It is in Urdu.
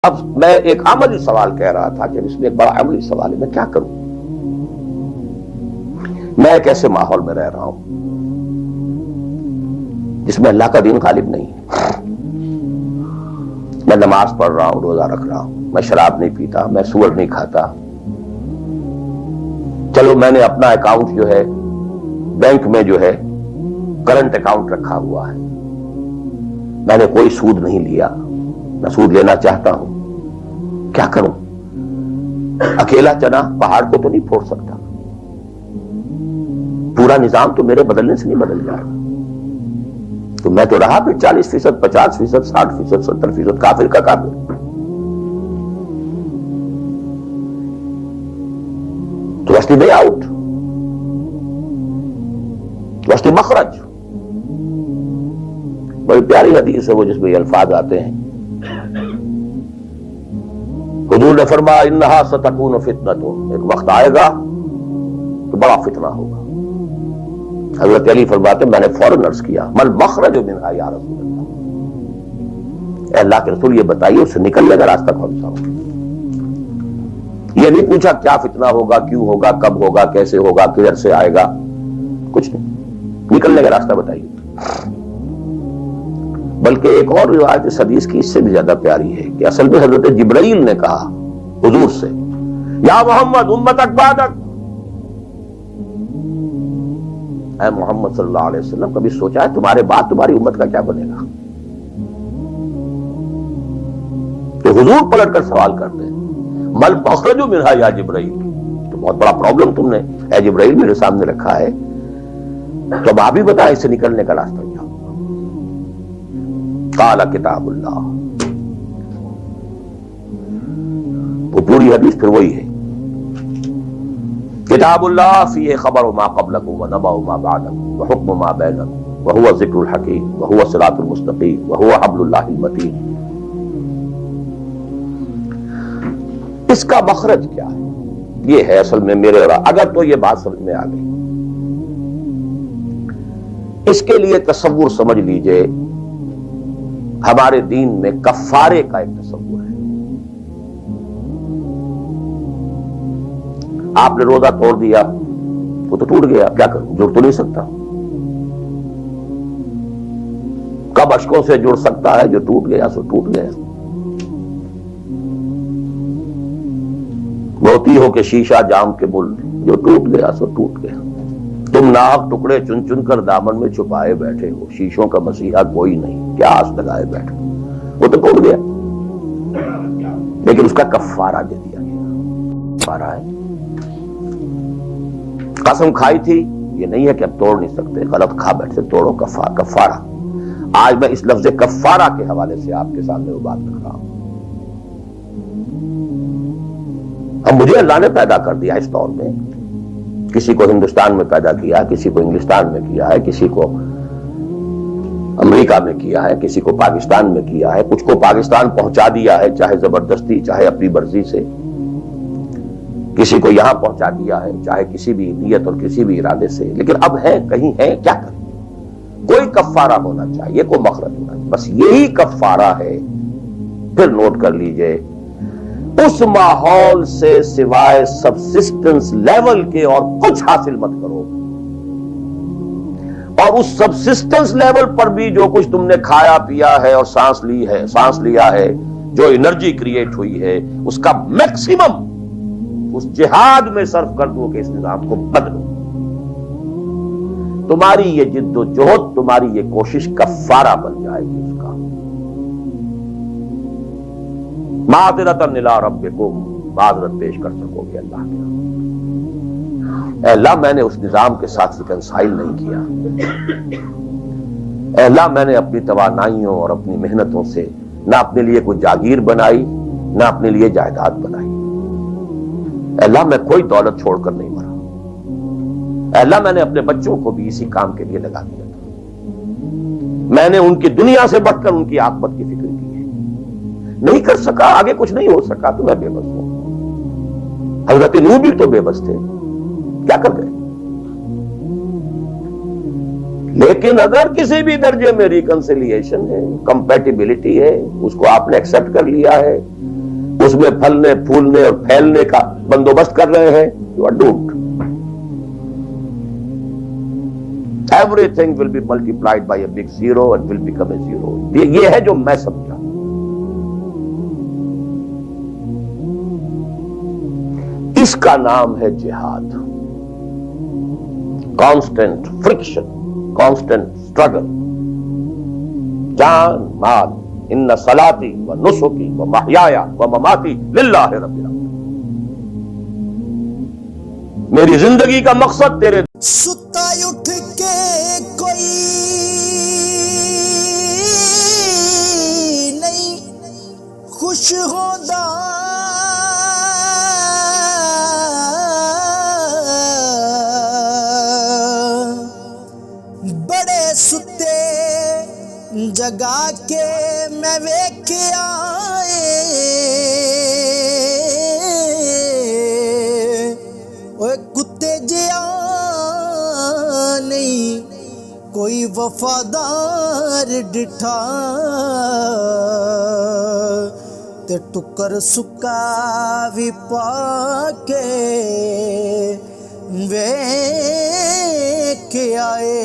اب میں ایک عملی سوال کہہ رہا تھا کہ اس میں ایک بڑا عملی سوال ہے، میں کیا کروں؟ میں ایک ایسے ماحول میں رہ رہا ہوں جس میں اللہ کا دین غالب نہیں ہے۔ میں نماز پڑھ رہا ہوں، روزہ رکھ رہا ہوں، میں شراب نہیں پیتا، میں سور نہیں کھاتا، چلو میں نے اپنا اکاؤنٹ جو ہے بینک میں جو ہے کرنٹ اکاؤنٹ رکھا ہوا ہے، میں نے کوئی سود نہیں لیا، میں سود لینا چاہتا ہوں، کیا کروں؟ اکیلا چنا پہاڑ کو تو نہیں پھوڑ سکتا، پورا نظام تو میرے بدلنے سے نہیں بدل جائے گا، تو میں تو رہا پھر 40%، 50%، 60%، 70% کافر کا کافر۔ تو وسط وے آؤٹ، وسط مخرج۔ بڑی پیاری حدیث ہے وہ جس میں یہ الفاظ آتے ہیں، حضور نے فرمایا انہا ستکون فتنۃ، ایک وقت آئے گا تو بڑا فتنہ ہوگا۔ حضرت علی فرماتے میں نے فوراً عرض کیا مل مخرج منہا یا رسول اللہ، اے اللہ کے رسول یہ بتائیے اس سے نکلنے کا راستہ کون سا ہوگا؟ یہ نہیں پوچھا کیا فتنہ ہوگا، کیوں ہوگا، کب ہوگا، کیسے ہوگا، کدھر سے آئے گا، کچھ نہیں، نکلنے کا راستہ بتائیے۔ بلکہ ایک اور روایت اس حدیث کی اس سے بھی زیادہ پیاری ہے کہ اصل میں حضرت جبرائیل نے کہا حضور سے یا محمد امتک بعدک، اے محمد صلی اللہ علیہ وسلم کبھی سوچا ہے تمہارے بعد تمہاری امت کا کیا بنے گا؟ تو حضور پلٹ کر سوال کرتے ہیں مل مخرج منہا یا جبرائیل، تو بہت بڑا پرابلم تم نے اے جبرائیل میرے سامنے رکھا ہے، تو اب آپ ہی بتائیں اس سے نکلنے کا راستہ کیا؟ قال کتاب اللہ، وہ پوری حدیث پھر وہی ہے، کتاب اللہ فیہ خبر ما قبلکم ونبأ ما بعدکم وحکم ما بینکم وہو ذکر الحکیم وہو صراط المستقیم وہو حبل اللہ المتین۔ اس کا مخرج کیا ہے؟ یہ ہے اصل میں میرے اور اگر تو یہ بات سمجھ میں آ گئی، اس کے لیے تصور سمجھ لیجئے ہمارے دین میں کفارے کا ایک تصور ہے۔ آپ نے روزہ توڑ دیا، وہ تو ٹوٹ گیا، کیا کروں؟ جڑ تو نہیں سکتا، کب اشکوں سے جڑ سکتا ہے؟ جو ٹوٹ گیا سو ٹوٹ گیا۔ موتی ہو کہ شیشہ جام کے مل، جو ٹوٹ گیا سو ٹوٹ گیا۔ تم ناحق ٹکڑے چن چن کر دامن میں چھپائے بیٹھے ہو، شیشوں کا مسیحا کوئی نہیں، کیا آس لگائے بیٹھے، وہ تو ٹوٹ گیا، لیکن اس کا کفارہ دے دیا گیا۔ کفارہ ہے، قسم کھائی تھی، یہ نہیں ہے کہ اب توڑ نہیں سکتے، غلط کھا بیٹھے، توڑو کفارہ۔ آج میں اس لفظ کفارہ کے حوالے سے آپ کے سامنے وہ بات رکھ رہا ہوں۔ اب مجھے اللہ نے پیدا کر دیا اس دور میں، کسی کو ہندوستان میں پیدا کیا، کسی کو انگلستان میں کیا ہے، کسی کو امریکہ میں کیا ہے، کسی کو پاکستان میں کیا ہے، کچھ کو پاکستان پہنچا دیا ہے، چاہے زبردستی چاہے اپنی مرضی سے، کسی کو یہاں پہنچا دیا ہے چاہے کسی بھی نیت اور کسی بھی ارادے سے، لیکن اب ہے کہیں ہے، کیا کریں؟ کوئی کفارہ ہونا چاہیے، کوئی مخرج ہونا چاہیے، بس یہی کفارہ ہے۔ پھر نوٹ کر لیجئے اس ماحول سے سوائے سبسسٹنس لیول کے اور کچھ حاصل مت کرو، اور اس سبسسٹنس لیول پر بھی جو کچھ تم نے کھایا پیا ہے اور سانس لیا ہے، جو انرجی کریٹ ہوئی ہے، اس کا میکسیمم اس جہاد میں صرف کر دو کہ اس نظام کو بدلو۔ تمہاری یہ جد و جہد، تمہاری یہ کوشش کفارہ بن جائے گی اس کا۔ معذرۃ الی ربکم، معذرت پیش کر سکو گے اللہ کے۔ اے اللہ میں نے اس نظام کے ساتھ ریکنسائل نہیں کیا، اے اللہ میں نے اپنی توانائیوں اور اپنی محنتوں سے نہ اپنے لیے کوئی جاگیر بنائی، نہ اپنے لیے جائیداد بنائی، اے اللہ میں کوئی دولت چھوڑ کر نہیں مرا، اے اللہ میں نے اپنے بچوں کو بھی اسی کام کے لیے لگا دیا تھا، میں نے ان کی دنیا سے بڑھ کر ان کی عاقبت کی فکر کی ہے، نہیں کر سکا، آگے کچھ نہیں ہو سکا تو میں بے بس ہوں۔ حضرت نوح بھی تو بے بس تھے، کیا کر گئے؟ لیکن اگر کسی بھی درجے میں ریکنسیلیشن ہے، کمپیٹیبلٹی ہے، اس کو آپ نے ایکسپٹ کر لیا ہے، اس میں پھلنے پھولنے اور پھیلنے کا بندوبست کر رہے ہیں، you are doomed. Everything will be multiplied by a big zero and will become a zero. یہ ہے جو میں سمجھا. اس کا نام ہے جہاد. Constant friction, constant struggle. جان مال، ان صلاتی و نسکی و محیایا و مماتی للہ رب العالمین. میری زندگی کا مقصد تیرے ستا اٹھ کے کوئی نہیں خوش ہوتا، بڑے ستے جگا کے میں ویکھیا اوے کتے جیا نہیں کوئی وفادار ڈٹھا، تے ٹکر سکا بھی پا کے ویکھ آئے.